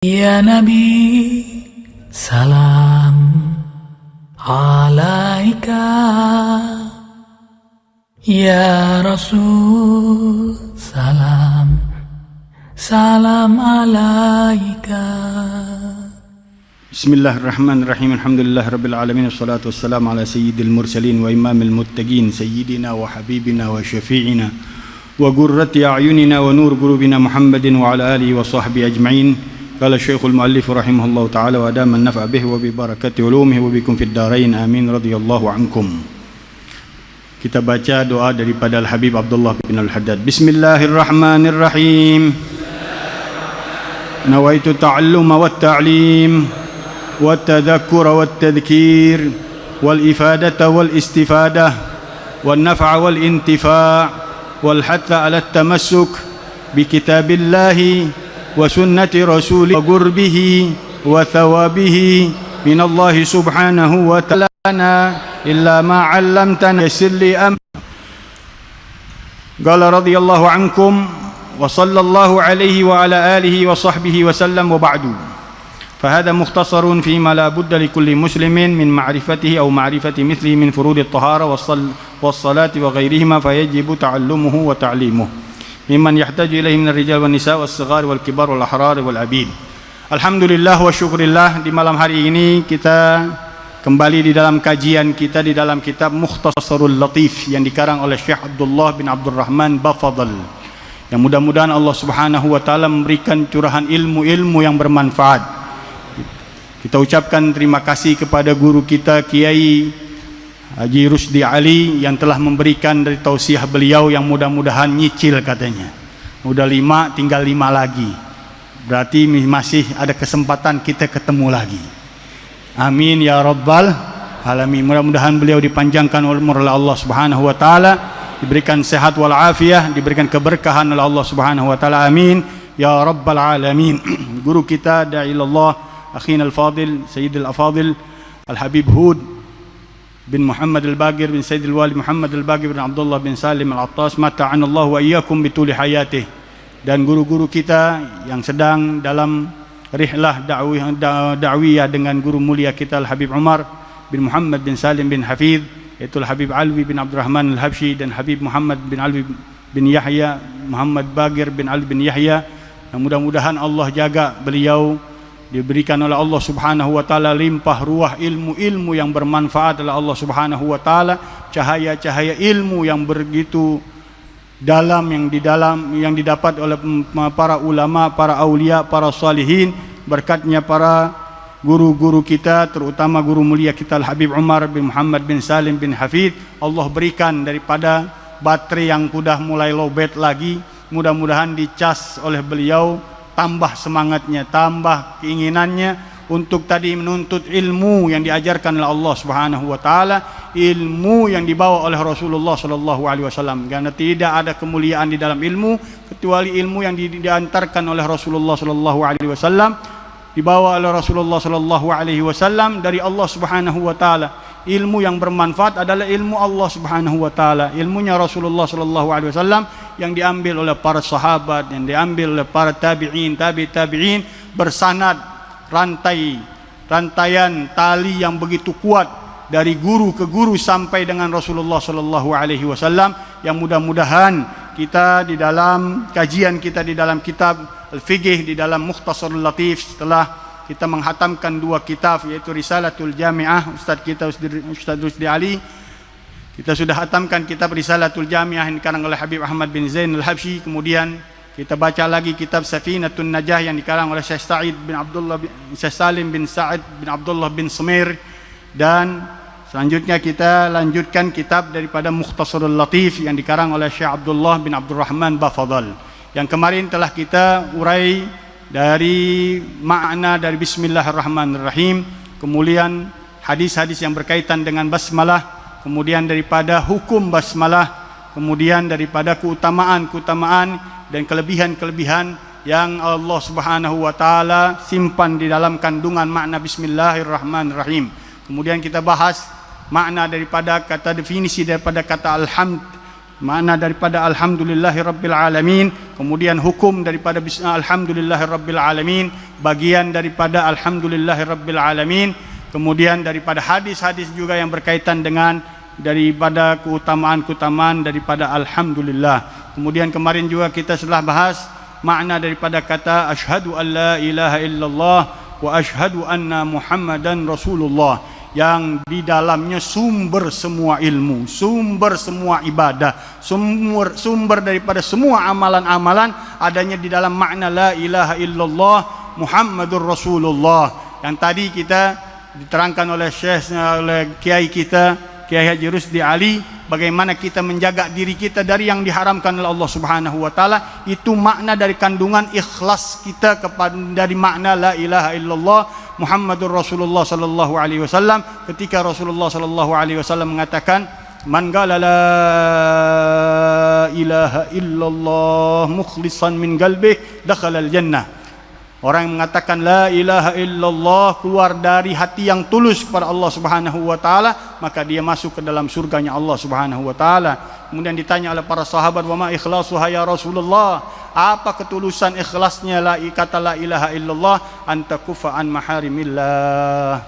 Ya Nabi, salam alaika. Ya Rasul, salam alaika. Bismillahirrahmanirrahim. Alhamdulillahirabbil alamin. Wassalatu wassalamu ala sayyidil mursalin wa imamil muttaqin sayyidina wa habibina wa syafi'ina wa qurrati a'yunina wa nur qulubina Muhammadin wa ala alihi wa sahbihi ajma'in. Qala Syekhul Muallif rahimahullahu taala wa adama an-naf'a bihi wa bi barakati ulumihi wa bikum fid dharain amin radhiyallahu ankum. Kita baca doa daripada Al-Habib Abdullah bin Al-Haddad. Bismillahirrahmanirrahim. Nawaitu ta'alluma wat ta'lim wat tadhakkura wat tadhkir wal ifadata wal istifadah wan naf'a wal intifa' wal hatha 'ala at-tamassuk bi kitabillahi wa sunnati rasulih wa qurbihi wa thawabihi min Allah subhanahu wa ta'ala illa ma 'allamtana yassir li qala radhiyallahu ankum wa sallallahu alaihi wa ala alihi wa sahbihi wa sallam wa ba'du. فهذا مختصر فيما لا بد لكل مسلم من معرفته أو معرفة مثله من فروض الطهارة والصلاة وغيرهما فيجب تعلمه وتعليمه ممن يحتاج إليه من الرجال والنساء والصغار والكبار والأحرار والعبيد. Alhamdulillah wa syukurillah, di malam hari ini kita kembali di dalam kajian kita di dalam kitab Mukhtasarul Latif yang dikarang oleh Syekh Abdullah bin Abdurrahman Bafadl. Yang mudah-mudahan Allah Subhanahu wa taala memberikan curahan ilmu-ilmu yang bermanfaat. Kita ucapkan terima kasih kepada guru kita Kiai Haji Rusdi Ali yang telah memberikan dari tausiah beliau yang mudah-mudahan nyicil katanya. Udah 5, tinggal 5 lagi. Berarti masih ada kesempatan kita ketemu lagi. Amin ya rabbal alamin. Mudah-mudahan beliau dipanjangkan umur oleh Allah Subhanahu wa taala, diberikan sehat wal afiyah, diberikan keberkahan oleh Allah Subhanahu wa taala. Amin ya rabbal alamin. Guru kita da'ilallah akhina al-fadil Sayyidil Afadil Al-Habib Hud bin Muhammad Al-Baqir bin Sayyidil Wali Muhammad Al-Baqir bin Abdullah bin Salim Al-Attas mata'anallahu wa iyyakum bituli hayatih. Dan guru-guru kita yang sedang dalam rihlah da'wiyah dengan guru mulia kita Al-Habib Umar bin Muhammad bin Salim bin Hafidh, yaitu Al-Habib Alwi bin Abdurrahman Al-Habsyi dan Habib Muhammad bin Alwi bin Yahya, Muhammad Baqir bin Alwi bin Yahya. Mudah-mudahan Allah jaga beliau, diberikan oleh Allah Subhanahu wa taala limpah ruah ilmu-ilmu yang bermanfaat oleh Allah Subhanahu wa taala, cahaya-cahaya ilmu yang begitu dalam yang didapat oleh para ulama, para aulia, para salihin, berkatnya para guru-guru kita, terutama guru mulia kita Al-Habib Umar bin Muhammad bin Salim bin Hafidh. Allah berikan daripada baterai yang sudah mulai lowbat lagi, mudah-mudahan dicas oleh beliau, tambah semangatnya, tambah keinginannya untuk tadi menuntut ilmu yang diajarkan oleh Allah Subhanahu wa taala, ilmu yang dibawa oleh Rasulullah sallallahu alaihi wasallam. Karena tidak ada kemuliaan di dalam ilmu kecuali ilmu yang diantarkan oleh Rasulullah sallallahu alaihi wasallam, dibawa oleh Rasulullah sallallahu alaihi wasallam dari Allah Subhanahu wa taala. Ilmu yang bermanfaat adalah ilmu Allah Subhanahu wa taala, ilmunya Rasulullah sallallahu alaihi wasallam yang diambil oleh para sahabat, yang diambil oleh para tabi'in, tabi'in, bersanad rantaian tali yang begitu kuat dari guru ke guru sampai dengan Rasulullah sallallahu alaihi wasallam. Yang mudah-mudahan kita di dalam kajian kita di dalam kitab Al-Fiqh, di dalam Mukhtasarul Latif, setelah kita menghatamkan 2 kitab, yaitu Risalatul Jami'ah Ustaz kita Ustaz Rusdi Ali, kita sudah hatamkan kitab Risalatul Jami'ah yang dikarang oleh Habib Ahmad bin Zain Al-Habsyi. Kemudian kita baca lagi kitab Safinatun Najah yang dikarang oleh Syekh Salim bin Sa'id bin Abdullah bin Sumair. Dan selanjutnya kita lanjutkan kitab daripada Mukhtasarul Latif yang dikarang oleh Syekh Abdullah bin Abdurrahman Bafadl, yang kemarin telah kita urai dari makna dari Bismillahirrahmanirrahim, kemudian hadis-hadis yang berkaitan dengan basmalah, kemudian daripada hukum basmalah, kemudian daripada keutamaan dan kelebihan-kelebihan yang Allah Subhanahu wa taala simpan di dalam kandungan makna Bismillahirrahmanirrahim. Kemudian kita bahas makna daripada kata definisi daripada kata alhamd makna daripada alhamdulillahirabbil alamin, kemudian hukum daripada alhamdulillahirabbil alamin, bagian daripada alhamdulillahirabbil alamin, kemudian daripada hadis-hadis juga yang berkaitan dengan daripada keutamaan-keutamaan daripada alhamdulillah. Kemudian kemarin juga kita telah bahas makna daripada kata asyhadu an la ilaha illallah wa asyhadu anna muhammadan rasulullah, yang di dalamnya sumber semua ilmu, sumber semua ibadah, sumber daripada semua amalan-amalan adanya di dalam makna la ilaha illallah Muhammadur Rasulullah, yang tadi kita diterangkan oleh Syekh, oleh Kiai kita Kiai Haji Rusdi Ali, bagaimana kita menjaga diri kita dari yang diharamkan oleh Allah Subhanahu wa taala. Itu makna dari kandungan ikhlas kita kepada dari makna la ilaha illallah Muhammadur Rasulullah sallallahu alaihi wasallam, ketika Rasulullah sallallahu alaihi wasallam mengatakan man qala la ilaha illallah mukhlishan min qalbihi dakhala al-jannah. Orang yang mengatakan la ilaha illallah keluar dari hati yang tulus kepada Allah Subhanahu wa taala, maka dia masuk ke dalam surganya Allah Subhanahu wa taala. Kemudian ditanya oleh para sahabat, wa ma ikhlasuha ya Rasulullah? Apa ketulusan ikhlasnya kata la ilaha illallah? Antakufa an maharimillah.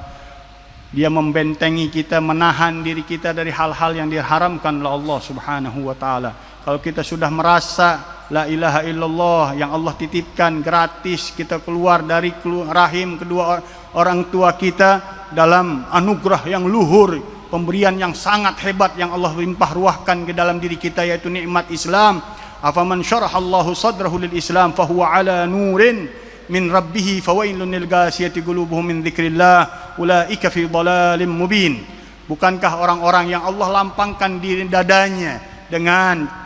Dia membentengi kita, menahan diri kita dari hal-hal yang diharamkan oleh Allah Subhanahu wa taala. Kalau kita sudah merasa la ilaha illallah yang Allah titipkan gratis, kita keluar dari rahim kedua orang tua kita dalam anugerah yang luhur, pemberian yang sangat hebat yang Allah limpah ruahkan ke dalam diri kita, yaitu nikmat Islam. Afaman syarahallahu sadrahu lil Islam fahuwa ala nurin min rabbih fawailun lil qasiyati qulubuhum min dzikrillah ulaika fi dhalalim mubin. Bukankah orang-orang yang Allah lampangkan di dadanya dengan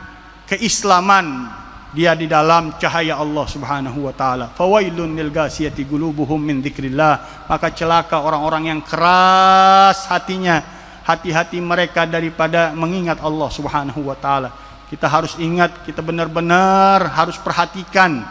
keislaman, dia di dalam cahaya Allah Subhanahu wa taala. Fawailun lil qasiyati qulubuhum min dzikrillah. Maka celaka orang-orang yang keras hatinya, hati-hati mereka daripada mengingat Allah Subhanahu wa taala. Kita harus ingat, kita benar-benar harus perhatikan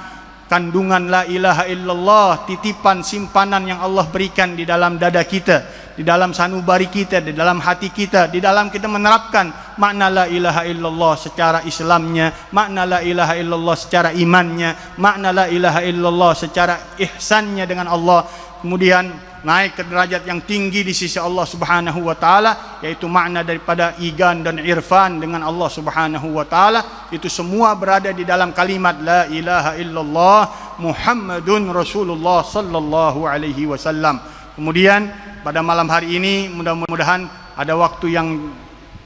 kandungan la ilaha illallah, titipan simpanan yang Allah berikan di dalam dada kita, di dalam sanubari kita, di dalam hati kita, di dalam kita menerapkan makna la ilaha illallah secara Islamnya, makna la ilaha illallah secara imannya, makna la ilaha illallah secara ihsannya dengan Allah, kemudian naik ke derajat yang tinggi di sisi Allah Subhanahu wa taala, yaitu makna daripada igan dan irfan dengan Allah Subhanahu wa taala. Itu semua berada di dalam kalimat la ilaha illallah Muhammadun Rasulullah sallallahu alaihi wasallam. Kemudian pada malam hari ini mudah-mudahan ada waktu yang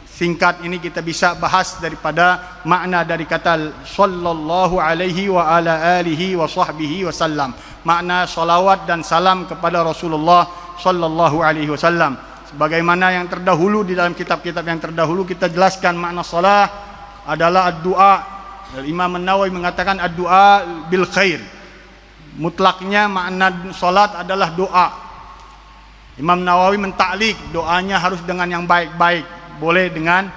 singkat ini kita bisa bahas daripada makna dari kata sallallahu alaihi wa ala alihi wa sahbihi wasallam. Makna salawat dan salam kepada Rasulullah sallallahu alaihi wasallam. Sebagaimana yang terdahulu di dalam kitab-kitab yang terdahulu kita jelaskan, makna salah adalah doa. Imam An-Nawawi mengatakan ad-du'a bil khair. Mutlaknya makna salat adalah doa. Imam Nawawi mentaklik doanya harus dengan yang baik-baik. Boleh dengan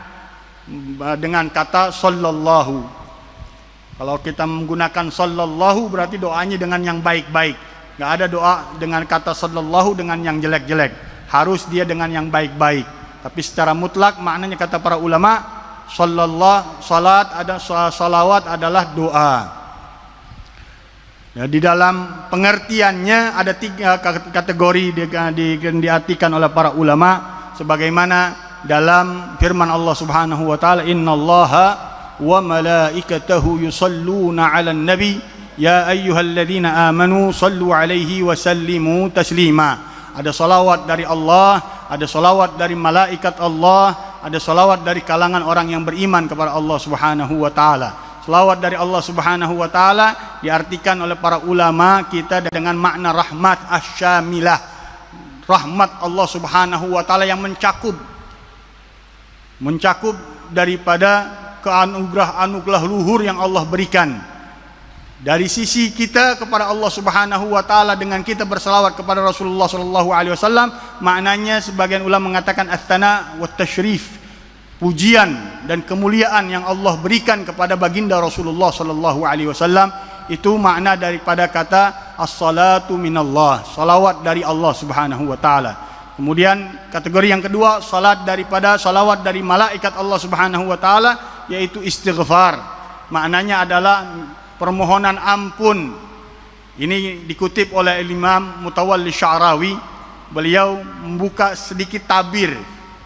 kata sallallahu. Kalau kita menggunakan sallallahu berarti doanya dengan yang baik-baik. Enggak ada doa dengan kata sallallahu dengan yang jelek-jelek. Harus dia dengan yang baik-baik. Tapi secara mutlak maknanya kata para ulama, salawat adalah doa. Ya, di dalam pengertiannya ada 3 kategori diartikan oleh para ulama, sebagaimana dalam firman Allah Subhanahu wa taala, innallaha wa malaikatahu yusalluna 'alan nabi ya ayyuhalladzina amanu sallu 'alaihi wa sallimu taslima. Ada salawat dari Allah, ada salawat dari malaikat Allah, ada salawat dari kalangan orang yang beriman kepada Allah Subhanahu wa taala. Salawat dari Allah Subhanahu wa taala diartikan oleh para ulama kita dengan makna rahmat asyamilah. Rahmat Allah Subhanahu wa taala yang mencakup daripada anugerah luhur yang Allah berikan. Dari sisi kita kepada Allah Subhanahu wa taala dengan kita berselawat kepada Rasulullah sallallahu alaihi wasallam, maknanya sebagian ulama mengatakan ats-tsana wa tasyrif, pujian dan kemuliaan yang Allah berikan kepada baginda Rasulullah sallallahu alaihi wasallam. Itu makna daripada kata as-salatu minallah, salawat dari Allah Subhanahu wa taala. Kemudian kategori yang kedua, salawat dari malaikat Allah Subhanahu wa taala, yaitu istighfar. Maknanya adalah permohonan ampun. Ini dikutip oleh Imam Mutawalli Sya'rawi. Beliau membuka sedikit tabir.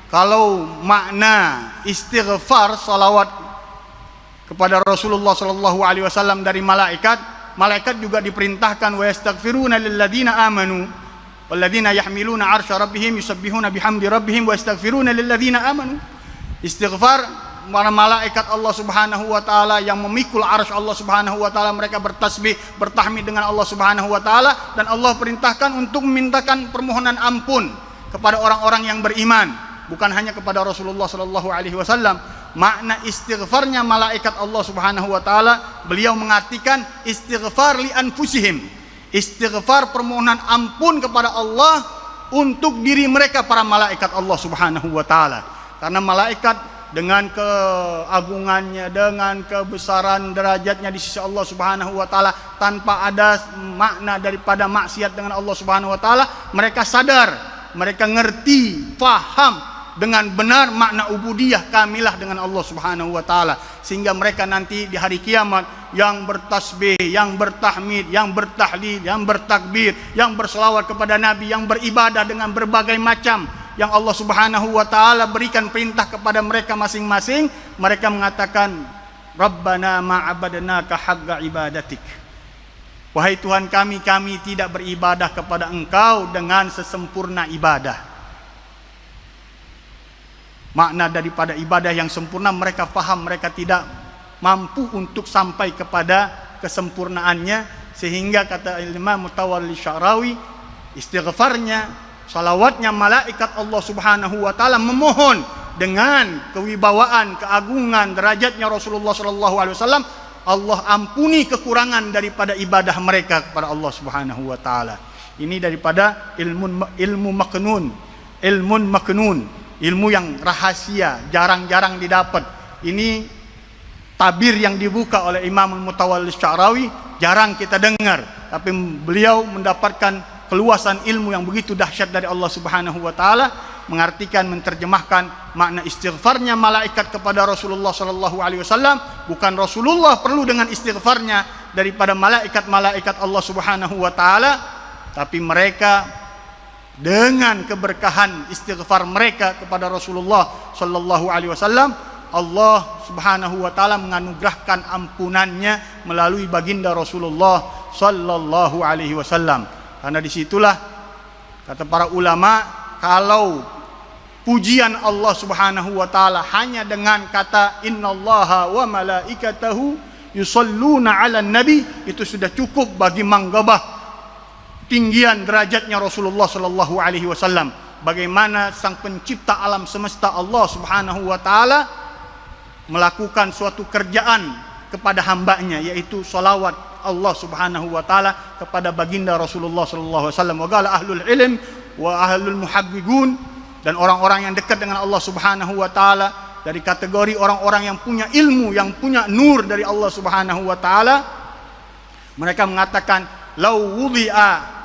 Kalau makna istighfar, salawat kepada Rasulullah sallallahu alaihi wasallam dari malaikat, malaikat juga diperintahkan wa yastaghfiruna lilladzina amanu walladzina yahmiluna 'arsya rabbihim yusabbihuna bihamdi rabbihim wa yastaghfiruna lilladzina amanu. Istighfar para malaikat Allah Subhanahu wa taala yang memikul arsy Allah Subhanahu wa taala, mereka bertasbih, bertahmid dengan Allah Subhanahu wa taala, dan Allah perintahkan untuk memintakan permohonan ampun kepada orang-orang yang beriman, bukan hanya kepada Rasulullah sallallahu alaihi wasallam. Makna istighfarnya malaikat Allah Subhanahu wa taala, beliau mengartikan istighfar li anfusihim. Istighfar permohonan ampun kepada Allah untuk diri mereka para malaikat Allah Subhanahu wa taala. Karena malaikat dengan keagungannya, dengan kebesaran derajatnya di sisi Allah Subhanahu wa taala, tanpa ada makna daripada maksiat dengan Allah Subhanahu wa taala, mereka sadar, mereka ngerti, faham dengan benar makna ubudiyah kamilah dengan Allah Subhanahu wa taala, sehingga mereka nanti di hari kiamat yang bertasbih, yang bertahmid, yang bertahlil, yang bertakbir, yang berselawat kepada Nabi, yang beribadah dengan berbagai macam yang Allah Subhanahu wa taala berikan perintah kepada mereka masing-masing, mereka mengatakan, Rabbana ma'abadnaka haqqa ibadatik. Wahai Tuhan kami, kami tidak beribadah kepada Engkau dengan sesempurna ibadah. Makna daripada ibadah yang sempurna mereka faham, mereka tidak mampu untuk sampai kepada kesempurnaannya, sehingga kata Imam Mutawalli Sya'rawi, istighfarnya, salawatnya malaikat Allah Subhanahu wa taala memohon dengan kewibawaan, keagungan derajatnya Rasulullah sallallahu alaihi wasallam, Allah ampuni kekurangan daripada ibadah mereka kepada Allah Subhanahu wa taala. Ini daripada ilmu maknun, ilmu yang rahasia, jarang-jarang didapat. Ini tabir yang dibuka oleh Imam Mutawalli Sya'rawi, jarang kita dengar, tapi beliau mendapatkan keluasan ilmu yang begitu dahsyat dari Allah Subhanahu wa taala, mengartikan, menerjemahkan makna istighfarnya malaikat kepada Rasulullah sallallahu alaihi wasallam. Bukan Rasulullah perlu dengan istighfarnya daripada malaikat-malaikat Allah Subhanahu wa taala, tapi mereka dengan keberkahan istighfar mereka kepada Rasulullah sallallahu alaihi wasallam, Allah Subhanahu wa taala menganugerahkan ampunannya melalui baginda Rasulullah sallallahu alaihi wasallam. Karena disitulah kata para ulama, kalau pujian Allah Subhanahu wa taala hanya dengan kata innallaha wa malaikatahu yusalluna 'alan nabi, itu sudah cukup bagi menggabah tinggian derajatnya Rasulullah sallallahu alaihi wasallam. Bagaimana sang pencipta alam semesta Allah Subhanahu wa taala melakukan suatu kerjaan kepada hambanya, yaitu salawat Allah Subhanahu wa taala kepada baginda Rasulullah sallallahu alaihi wasallam. Wa qala ahlul ilm wa ahlul muhaqqiqun, dan orang-orang yang dekat dengan Allah Subhanahu wa taala dari kategori orang-orang yang punya ilmu, yang punya nur dari Allah Subhanahu wa taala, mereka mengatakan lau wudhi'a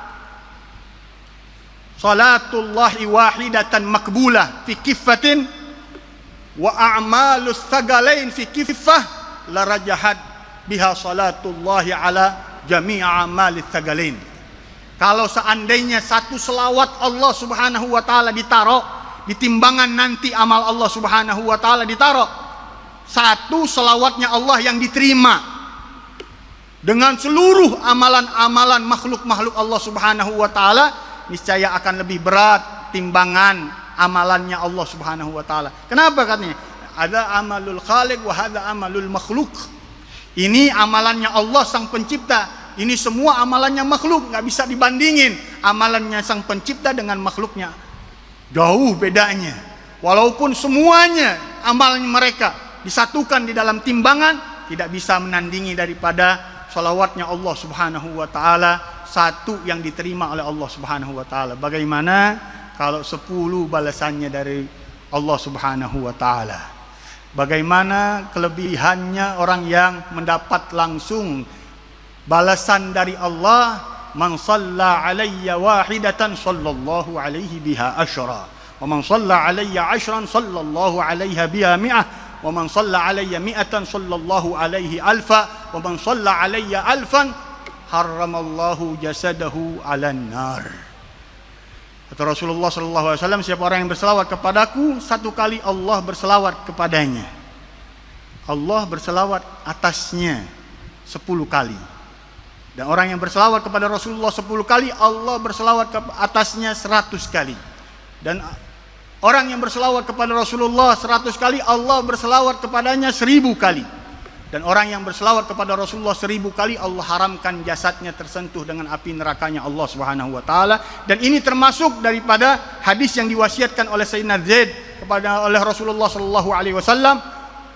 salatullahi wahidatan makbulah fi kiffatin wa a'malus sagalain fi kiffah la rajahat biha salatullahi ala jami'a amalis sagalain. Kalau seandainya satu selawat Allah Subhanahu wa taala ditaruh di timbangan nanti, amal Allah Subhanahu wa taala ditaruh, satu selawatnya Allah yang diterima dengan seluruh amalan-amalan makhluk-makhluk Allah Subhanahu wa taala, niscaya akan lebih berat timbangan amalannya Allah Subhanahu wa taala. Kenapa katanya? Ada amalul khaliq wa hadza amalul makhluk. Ini amalannya Allah sang pencipta, ini semua amalannya makhluk, nggak bisa dibandingin amalannya sang pencipta dengan makhluknya, jauh bedanya. Walaupun semuanya amalan mereka disatukan di dalam timbangan, tidak bisa menandingi daripada salawatnya Allah Subhanahu wa taala, satu yang diterima oleh Allah Subhanahu wa taala. Bagaimana kalau 10 balasannya dari Allah Subhanahu wa taala? Bagaimana kelebihannya orang yang mendapat langsung balasan dari Allah, man shalla alayya wahidatan sallallahu alaihi biha asyra wa man shalla alayya ashran sallallahu alaiha biha mi'ah wa man shalla alayya mi'atan sallallahu alaihi alfa wa man shalla alayya alfan harramallahu jasadahu 'alan nar. Kata Rasulullah sallallahu alaihi wasallam, siapa orang yang berselawat kepadaku 1 kali, Allah berselawat kepadanya. Allah berselawat atasnya 10 kali. Dan orang yang berselawat kepada Rasulullah 10 kali, Allah berselawat ke atasnya 100 kali. Dan orang yang berselawat kepada Rasulullah 100 kali, Allah berselawat kepadanya 1000 kali. Dan orang yang berselawat kepada Rasulullah 1000 kali, Allah haramkan jasadnya tersentuh dengan api nerakanya Allah Subhanahu wa taala. Dan ini termasuk daripada hadis yang diwasiatkan oleh Sayyidina Zaid oleh Rasulullah sallallahu alaihi wasallam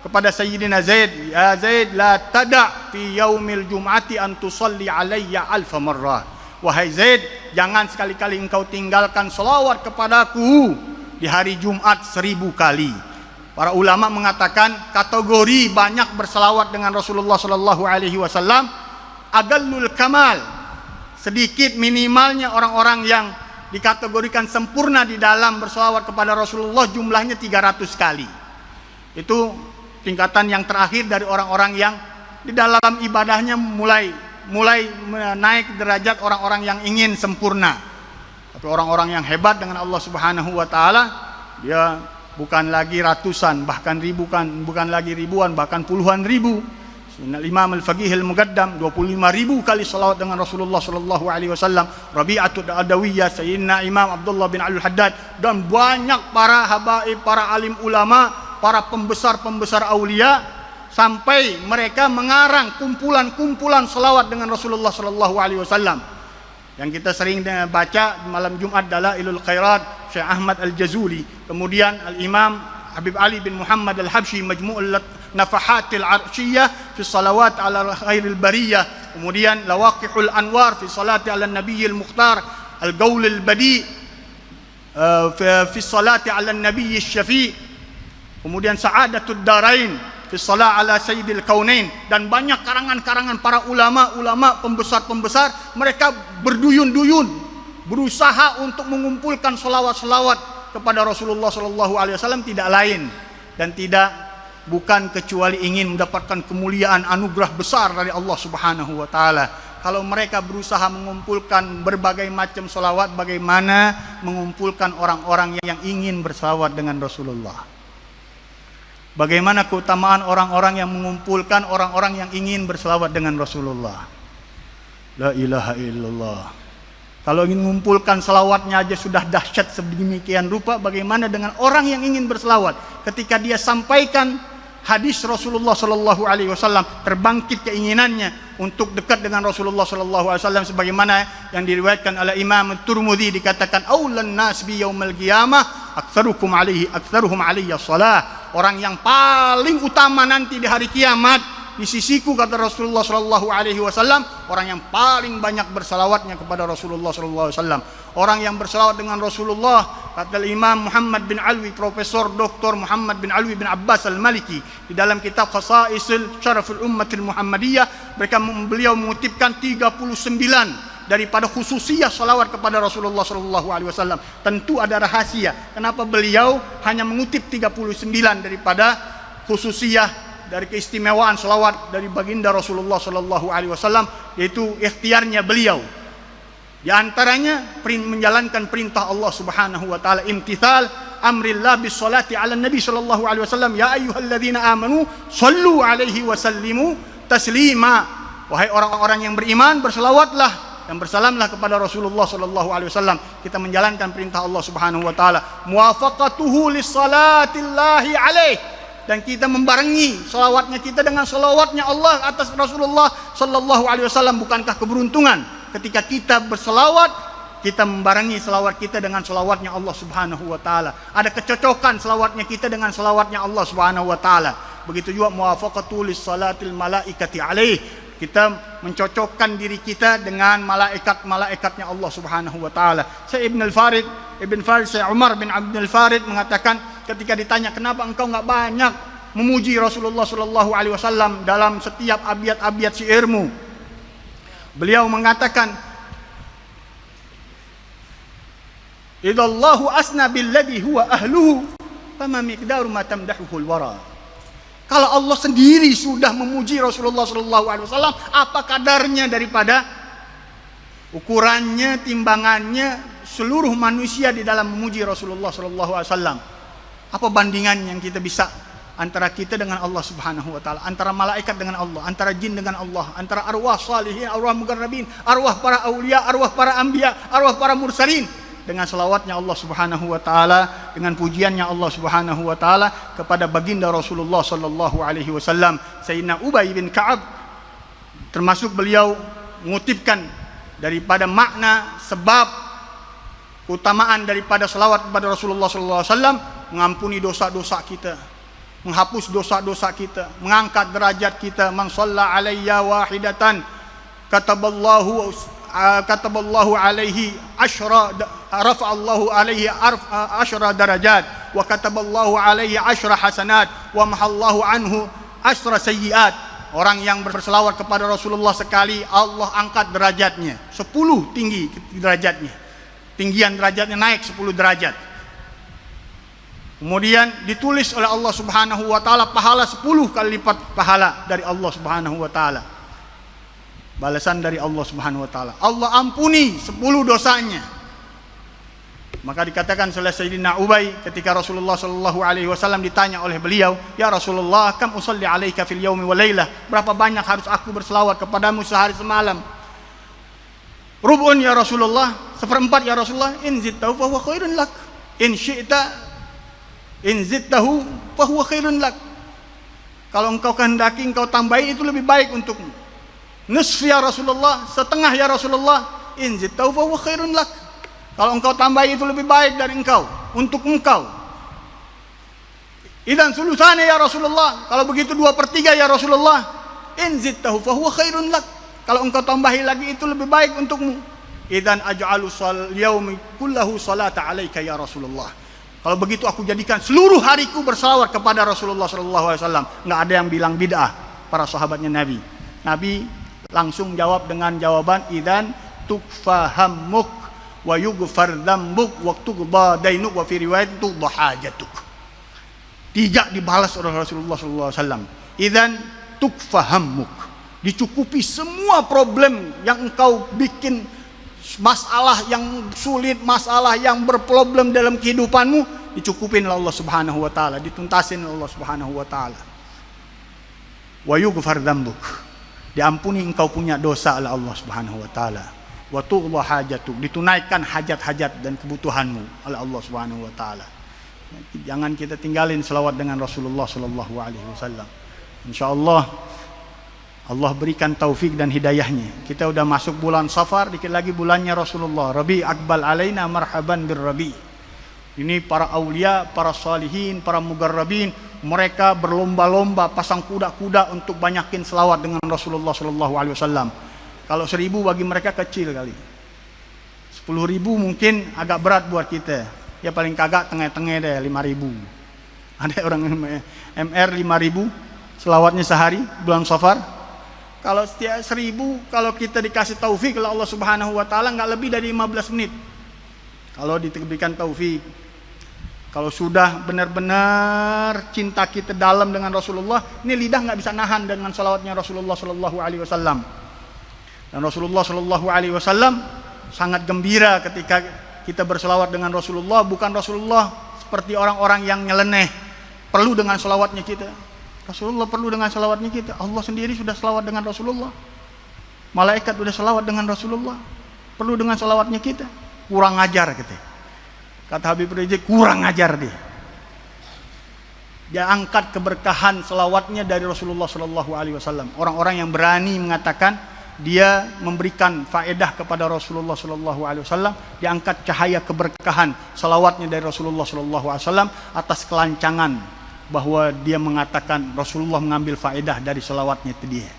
kepada Sayyidina Zaid, ya Zaid, la tada' fi yaumil jum'ati an tusalli alayya alfa marrah. Wahai Zaid, jangan sekali-kali engkau tinggalkan selawat kepadaku di hari Jumat 1000 kali. Para ulama mengatakan kategori banyak berselawat dengan Rasulullah sallallahu alaihi wasallam agallul kamal, sedikit minimalnya orang-orang yang dikategorikan sempurna di dalam berselawat kepada Rasulullah jumlahnya 300 kali. Itu tingkatan yang terakhir dari orang-orang yang di dalam ibadahnya mulai naik derajat orang-orang yang ingin sempurna. Tapi orang-orang yang hebat dengan Allah Subhanahu wa taala, dia bukan lagi ratusan, bahkan bukan lagi ribuan, bahkan puluhan ribu. Imam Al-Faqih Al-Muqaddam 25.000 kali salawat dengan Rasulullah sallallahu alaihi wasallam. Rabi'atul Adawiyah, Sayyidina Imam Abdullah bin Al-Haddad, dan banyak para habaib, para alim ulama, para pembesar-pembesar aulia, sampai mereka mengarang kumpulan-kumpulan selawat dengan Rasulullah sallallahu alaihi wasallam. Yang kita sering baca malam Jumat, Dalailul Khairat, Syekh Ahmad Al-Jazuli, kemudian Al-Imam Habib Ali bin Muhammad Al-Habsyi, Majmu'ul Nafahatil Arsyiyah fi salawat ala khairil bariyah, kemudian Lawaqihul Anwar fi salati ala Nabiyil Mukhtar, Al-Qaulul Badi fi salati ala Nabiyil Syafi', kemudian Sa'adatud Darain fi salat ala Sayyidil Kaunain, dan banyak karangan-karangan para ulama-ulama pembesar-pembesar. Mereka berduyun-duyun berusaha untuk mengumpulkan selawat-selawat kepada Rasulullah sallallahu alaihi wasallam, tidak lain dan tidak bukan kecuali ingin mendapatkan kemuliaan anugerah besar dari Allah Subhanahu wa taala. Kalau mereka berusaha mengumpulkan berbagai macam selawat, bagaimana mengumpulkan orang-orang yang ingin berselawat dengan Rasulullah? Bagaimana keutamaan orang-orang yang mengumpulkan orang-orang yang ingin berselawat dengan Rasulullah? La ilaha illallah. Kalau ingin mengumpulkan selawatnya aja sudah dahsyat sedemikian rupa, bagaimana dengan orang yang ingin berselawat? Ketika dia sampaikan hadis Rasulullah sallallahu alaihi wasallam, terbangkit keinginannya untuk dekat dengan Rasulullah sallallahu alaihi wasallam, sebagaimana yang diriwayatkan oleh Imam Tirmidzi, dikatakan aulan nas bi yaumil qiyamah aktsaruhum alayya shalah. Orang yang paling utama nanti di hari kiamat di sisiku, kata Rasulullah sallallahu alaihi wasallam, orang yang paling banyak bersalawatnya kepada Rasulullah sallallahu alaihi wasallam. Orang yang bersalawat dengan Rasulullah, kata Imam Muhammad bin Alwi, Profesor Dr. Muhammad bin Alwi bin Abbas Al-Maliki, di dalam kitab Khasaisul Syaraful Ummatil Muhammadiyah, beliau mengutipkan 39 daripada khususiyah salawat kepada Rasulullah sallallahu alaihi wasallam. Tentu ada rahasia kenapa beliau hanya mengutip 39 daripada khususiyah dari keistimewaan salawat dari baginda Rasulullah sallallahu alaihi wasallam, yaitu ikhtiarnya beliau. Di antaranya menjalankan perintah Allah Subhanahu wa taala, imtithal amrillah bis salati ala nabi sallallahu alaihi wasallam, ya ayyuhalladzina amanu sallu alaihi wa sallimu taslima. Wahai orang-orang yang beriman, berselawatlah dan bersalamlah kepada Rasulullah sallallahu alaihi wasallam. Kita menjalankan perintah Allah Subhanahu wa taala, muwafaqatuhu lis salatillahi alaihi, dan kita membarengi selawatnya kita dengan selawatnya Allah atas Rasulullah sallallahu alaihi wasallam. Bukankah keberuntungan ketika kita berselawat, kita membarengi selawat kita dengan selawatnya Allah Subhanahu wa taala. Ada kecocokan selawatnya kita dengan selawatnya Allah Subhanahu wa taala. Begitu juga muwafaqatu lis salatil malaikati alaih, kita mencocokkan diri kita dengan malaikat-malaikatnya Allah Subhanahu wa taala. Syekh Ibn Farid Syekh Umar bin Abdul Farid mengatakan, ketika ditanya kenapa engkau enggak banyak memuji Rasulullah sallallahu alaihi wasallam dalam setiap abiyat-abiyat syairmu, beliau mengatakan, idallahu asna billadhi huwa ahluhu fama miqdaru ma tamdahuhul wara. Kalau Allah sendiri sudah memuji Rasulullah SAW, apa kadarnya daripada ukurannya, timbangannya seluruh manusia di dalam memuji Rasulullah SAW? Apa bandingannya yang kita bisa antara kita dengan Allah Subhanahu wa taala, antara malaikat dengan Allah, antara jin dengan Allah, antara arwah salihin, arwah muqarrabin, arwah para aulia, arwah para anbiya, arwah para mursalin, dengan selawatnya Allah Subhanahu wa taala, dengan pujiannya Allah Subhanahu wa taala kepada baginda Rasulullah sallallahu alaihi wasallam. Sayyidina Ubay bin Ka'ab termasuk beliau mengutipkan daripada makna sebab keutamaan daripada selawat kepada Rasulullah sallallahu alaihi wasallam, mengampuni dosa-dosa kita, menghapus dosa-dosa kita, mengangkat derajat kita. Man shalla alayya wahidatan kataballahu alaihi asyra, rafa'allahu alaihi asyra darajat, wa kataballahu alaihi asyra hasanat, wa mahallahu anhu asyra sayyiat. Orang yang berselawat kepada Rasulullah sekali, Allah angkat derajatnya 10 tinggi derajatnya, tinggian derajatnya naik 10 derajat. Kemudian ditulis oleh Allah Subhanahu wa taala pahala 10 kali lipat pahala dari Allah Subhanahu wa taala. Balasan dari Allah Subhanahu wa taala. Allah ampuni 10 dosanya. Maka dikatakan oleh Sayyidina Ubay ketika Rasulullah sallallahu alaihi wasallam ditanya oleh beliau, "Ya Rasulullah, kam usalli alaika fil yaumi wal lailah?" Berapa banyak harus aku berselawat kepadamu sehari semalam? Rub'un ya Rasulullah, 1/4 ya Rasulullah. In zidtahu fa huwa khairun lak. In syi'ta in zidtahu fa huwa khairun lak. Kalau engkau kehendaki engkau tambahi, itu lebih baik untukmu. Nisfi ya Rasulullah, setengah ya Rasulullah. In zidtahu fa huwa khairun lak. Kalau engkau tambahi itu lebih baik dari engkau, untuk engkau. Idan sulusane ya Rasulullah, kalau begitu 2/3 ya Rasulullah. In zidtahu fa huwa khairun lak. Kalau engkau tambahi lagi itu lebih baik untukmu. Idan aj'alu yaumi kullahu salata alaika ya Rasulullah. Kalau begitu aku jadikan seluruh hariku bersalawat kepada Rasulullah sallallahu alaihi wasallam. Enggak ada yang bilang bid'ah para sahabatnya Nabi. Nabi langsung jawab dengan jawaban idan tukfahammuk wa yughfar dzambuk wa tuqda dainuk wa fi riwayat tuqda hajatuk. Tidak dibalas oleh Rasulullah sallallahu alaihi wasallam. Idzan tukfahammuk, dicukupi semua problem yang engkau bikin, masalah yang sulit, masalah yang berproblem dalam kehidupanmu, dicukupin oleh Allah Subhanahu wa taala, dituntasin oleh Allah Subhanahu wa taala. Wa yughfar dzambuk, diampuni engkau punya dosa oleh Allah Subhanahu wa taala. Wa tuqda hajatuk, ditunaikan hajat-hajat dan kebutuhanmu oleh Allah Subhanahu wa taala. Jangan kita tinggalin selawat dengan Rasulullah sallallahu alaihi wasallam. Insyaallah Allah berikan taufik dan hidayahnya. Kita udah masuk bulan Safar, dikit lagi bulannya Rasulullah. Rabi akbal alaina marhaban bir Rabi. Ini para aulia, para salihin, para mugarrabin, mereka berlomba-lomba pasang kuda-kuda untuk banyakin selawat dengan Rasulullah sallallahu alaihi wasallam. Kalau 1000 bagi mereka kecil kali. 10.000 mungkin agak berat buat kita. Ya paling kagak tengah-tengah deh 5.000. Ada orang MR 5.000 selawatnya sehari bulan Safar. Kalau setiap 1000, kalau kita dikasih taufik oleh Allah Subhanahu wa taala, enggak lebih dari 15 menit. Kalau diberikan taufik. Kalau sudah benar-benar cinta kita dalam dengan Rasulullah, ini lidah enggak bisa nahan dengan salawatnya Rasulullah sallallahu alaihi wasallam. Dan Rasulullah sallallahu alaihi wasallam sangat gembira ketika kita berselawat dengan Rasulullah. Bukan Rasulullah seperti orang-orang yang nyeleneh perlu dengan selawatnya kita. Rasulullah perlu dengan selawatnya kita. Allah sendiri sudah selawat dengan Rasulullah. Malaikat sudah selawat dengan Rasulullah. Perlu dengan selawatnya kita. Kurang ajar kita. Kata Habib Rizik, kurang ajar dia. Dia angkat keberkahan selawatnya dari Rasulullah sallallahu alaihi wasallam. Orang-orang yang berani mengatakan dia memberikan faedah kepada Rasulullah sallallahu alaihi wasallam, diangkat cahaya keberkahan selawatnya dari Rasulullah sallallahu alaihi wasallam atas kelancangan bahwa dia mengatakan Rasulullah mengambil faedah dari selawatnya itu dia.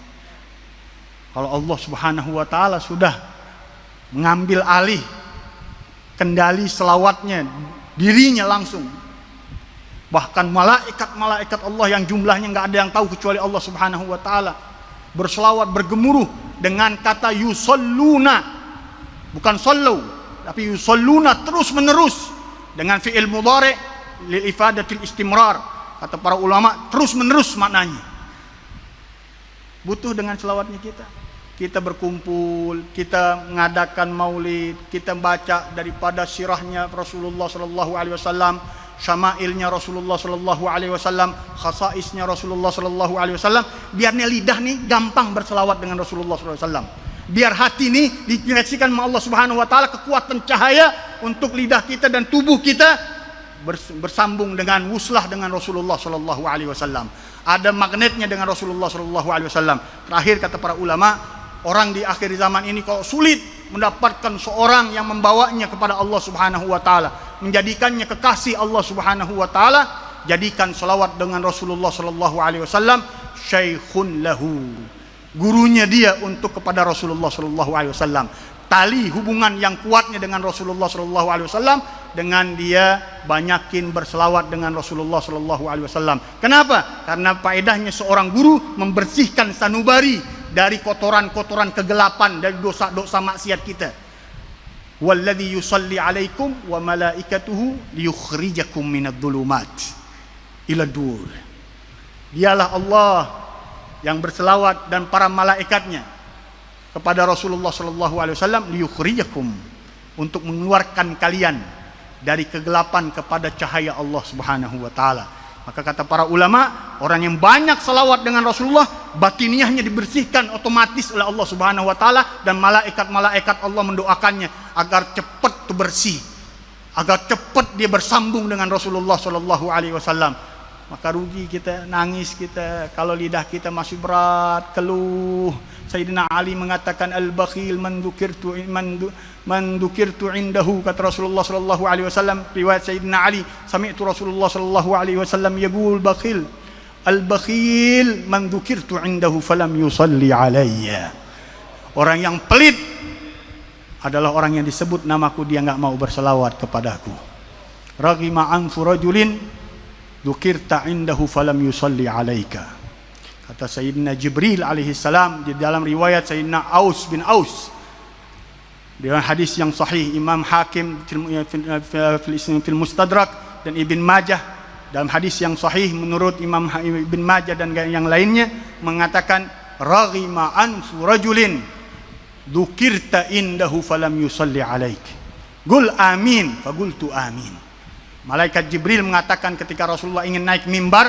Kalau Allah Subhanahu wa taala sudah mengambil alih kendali selawatnya dirinya langsung, bahkan malaikat-malaikat Allah yang jumlahnya enggak ada yang tahu kecuali Allah Subhanahu wa taala berselawat bergemuruh dengan kata yusalluna, bukan sallu, tapi yusalluna terus menerus dengan fi'il mudhari lil ifadatil istimrar, kata para ulama terus menerus maknanya. Butuh dengan selawatnya kita berkumpul, kita mengadakan maulid, kita baca daripada sirahnya Rasulullah sallallahu alaihi wasallam, syama'ilnya Rasulullah sallallahu alaihi wasallam, khasaisnya Rasulullah sallallahu alaihi wasallam, biarnya lidah nih gampang berselawat dengan Rasulullah sallallahu alaihi wasallam. Biar hati ini diinjeksikan sama Allah Subhanahu wa taala kekuatan cahaya untuk lidah kita dan tubuh kita bersambung dengan wuslah dengan Rasulullah sallallahu alaihi wasallam. Ada magnetnya dengan Rasulullah sallallahu alaihi wasallam. Terakhir kata para ulama, orang di akhir zaman ini kalau sulit mendapatkan seorang yang membawanya kepada Allah Subhanahu wa taala, menjadikannya kekasih Allah Subhanahu wa taala, jadikan selawat dengan Rasulullah sallallahu alaihi wasallam syaikhun lahu. Gurunya dia untuk kepada Rasulullah sallallahu alaihi wasallam. Tali hubungan yang kuatnya dengan Rasulullah sallallahu alaihi wasallam dengan dia banyakin berselawat dengan Rasulullah sallallahu alaihi wasallam. Kenapa? Karena faedahnya seorang guru membersihkan sanubari dari kotoran-kotoran kegelapan, dari dosa-dosa maksiat kita. Walladzi yusalli alaikum wa malaikatuhu liyukhrijakum minadh-dhulumat ila nur. Dialah Allah yang berselawat dan para malaikatnya kepada Rasulullah sallallahu alaihi wasallam liyukhrijakum, untuk mengeluarkan kalian dari kegelapan kepada cahaya Allah Subhanahu wa taala. Maka kata para ulama, orang yang banyak selawat dengan Rasulullah, batiniahnya dibersihkan otomatis oleh Allah Subhanahu wa taala, dan malaikat-malaikat Allah mendoakannya agar cepat bersih, agar cepat dia bersambung dengan Rasulullah sallallahu alaihi wasallam. Maka rugi kita, nangis kita kalau lidah kita masih berat, keluh. Sayyidina Ali mengatakan al-bakhil man dzukirtu indahu, kata Rasulullah sallallahu alaihi wasallam, riwayat Sayyidina Ali, sami'tu Rasulullah sallallahu alaihi wasallam yaqul bakhil al-bakhil man dzukirtu indahu falam yusalli alayya. Orang yang pelit adalah orang yang disebut namaku dia enggak mau berselawat kepadaku. Raghima anfu rajulin dzukirta indahu falam yusalli alaika. Kata Sayyidina Jibril alaihi salam di dalam riwayat Sayyidina Aus bin Aus, dalam hadis yang sahih Imam Hakim fil Mustadrak dan Ibn Majah, dalam hadis yang sahih menurut Imam Ibn Majah dan yang lainnya, mengatakan raghima anfu rajulin dzukirta indahu falam yusalli alaik qul amin faqultu amin. Malaikat Jibril mengatakan ketika Rasulullah ingin naik mimbar,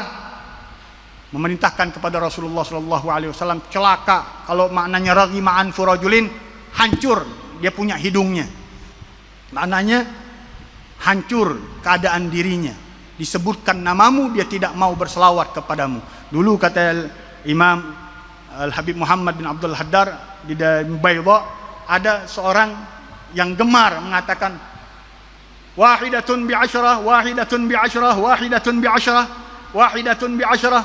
memerintahkan kepada Rasulullah sallallahu alaihi wasallam, celaka kalau maknanya raghima anfu rajulin, hancur dia punya hidungnya, maknanya hancur keadaan dirinya, disebutkan namamu dia tidak mau berselawat kepadamu. Dulu kata Imam Al-Habib Muhammad bin Abdul Haddar di Baydha, ada seorang yang gemar mengatakan wahidatun bi asyarah, wahidatun bi asyarah, wahidatun bi asyarah, wahidatun bi asyarah.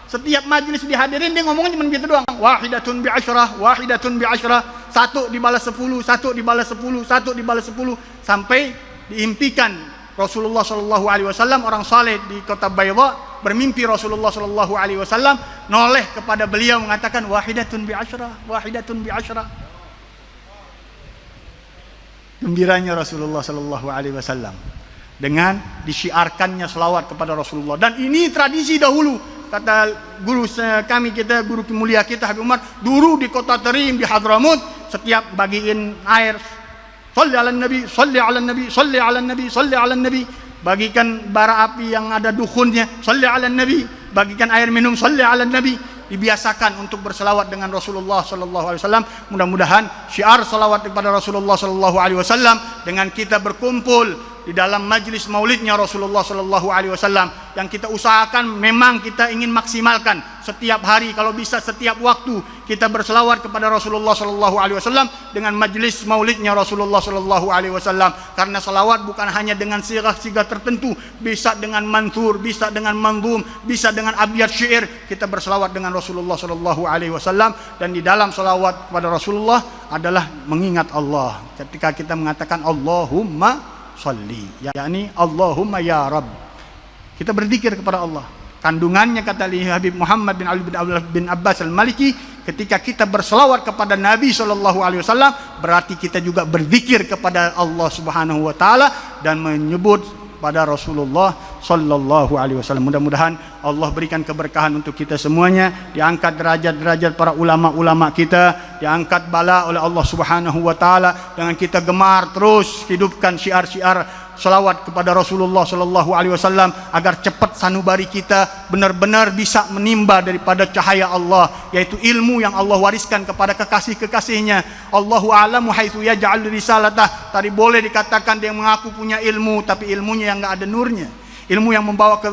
Setiap majlis dihadirin dia ngomongnya cuma gitu doang, wahidatun bi asyarah, wahidatun bi asyarah, satu dibalas 10, satu dibalas 10, satu dibalas 10, sampai diimpikan Rasulullah sallallahu alaihi wasallam, orang saleh di kota Baydha bermimpi Rasulullah sallallahu alaihi wasallam noleh kepada beliau mengatakan wahidatun bi asyarah, wahidatun bi asyarah. Gembiranya Rasulullah sallallahu alaihi wasallam dengan disyiarkannya selawat kepada Rasulullah. Dan ini tradisi dahulu. Kata guru kami kita, guru mulia kita Habib Umar, dulu di kota Tarim di Hadramut, setiap bagiin air, sholli ala nabi, sholli ala nabi, sholli ala nabi, sholli ala nabi, bagikan bara api yang ada dukhunnya, sholli ala nabi, bagikan air minum, sholli ala nabi. Dibiasakan untuk berselawat dengan Rasulullah sallallahu alaihi wasallam. Mudah-mudahan syiar selawat kepada Rasulullah sallallahu alaihi wasallam dengan kita berkumpul di dalam majlis maulidnya Rasulullah sallallahu alaihi wasallam yang kita usahakan, memang kita ingin maksimalkan setiap hari, kalau bisa setiap waktu kita berselawat kepada Rasulullah sallallahu alaihi wasallam dengan majlis maulidnya Rasulullah sallallahu alaihi wasallam. Karena selawat bukan hanya dengan sigah-sigah tertentu, bisa dengan manthur, bisa dengan manzum, bisa dengan abyat syair. Kita berselawat dengan Rasulullah sallallahu alaihi wasallam, dan di dalam selawat kepada Rasulullah adalah mengingat Allah. Ketika kita mengatakan Allahumma sholli, yakni Allahumma ya Rabb, kita berzikir kepada Allah. Kandungannya kata Habib Muhammad bin Ali bin Abbas Al-Maliki, ketika kita berselawat kepada Nabi SAW, berarti kita juga berzikir kepada Allah Subhanahu wa taala dan menyebut pada Rasulullah sallallahu alaihi wasallam. Mudah-mudahan Allah berikan keberkahan untuk kita semuanya, diangkat derajat-derajat para ulama-ulama kita, diangkat bala oleh Allah Subhanahu wa taala dengan kita gemar terus hidupkan syiar-syiar salawat kepada Rasulullah sallallahu alaihi wasallam agar cepat sanubari kita benar-benar bisa menimba daripada cahaya Allah, yaitu ilmu yang Allah wariskan kepada kekasih-kekasihnya. Allahu a'lamu haitsu yaj'al risalatah. Tadi boleh dikatakan dia mengaku punya ilmu tapi ilmunya yang enggak ada nurnya. Ilmu yang membawa ke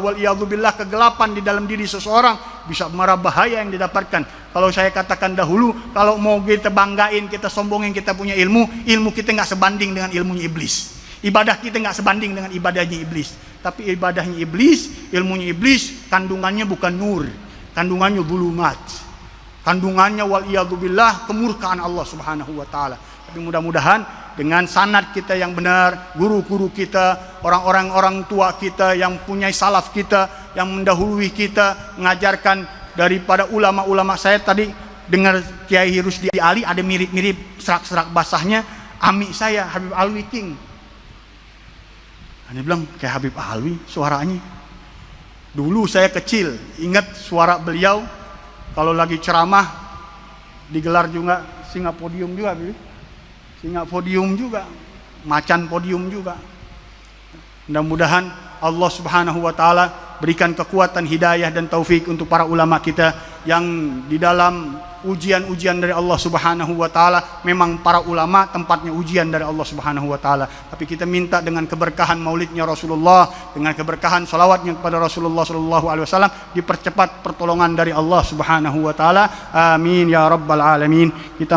waliyadzubillah kegelapan di dalam diri seseorang, bisa marah bahaya yang didapatkan. Kalau saya katakan dahulu, kalau mau kita banggain, kita sombongin kita punya ilmu, ilmu kita nggak sebanding dengan ilmunya iblis. Ibadah kita nggak sebanding dengan ibadahnya iblis. Tapi ibadahnya iblis, ilmunya iblis, kandungannya bukan nur, kandungannya bulumat, kandungannya waliyadzubillah kemurkaan Allah Subhanahu wa taala. Tapi mudah-mudahan dengan sanad kita yang benar, guru-guru kita, orang tua kita yang punya salaf kita, yang mendahului kita, mengajarkan daripada ulama-ulama. Saya tadi dengar Kiai Rusdi Ali ada mirip-mirip serak-serak basahnya ami saya Habib Alwi King. Dia bilang kayak Habib Alwi suaranya. Dulu saya kecil ingat suara beliau kalau lagi ceramah digelar juga singa podium juga, singa podium juga, macan podium juga. Mudah-mudahan Allah Subhanahu wa taala berikan kekuatan hidayah dan taufik untuk para ulama kita yang di dalam ujian-ujian dari Allah Subhanahu wa taala. Memang para ulama tempatnya ujian dari Allah Subhanahu wa taala, tapi kita minta dengan keberkahan maulidnya Rasulullah, dengan keberkahan salawatnya kepada Rasulullah sallallahu alaihi wasallam, dipercepat pertolongan dari Allah Subhanahu wa taala. Amin ya rabbal alamin. Kita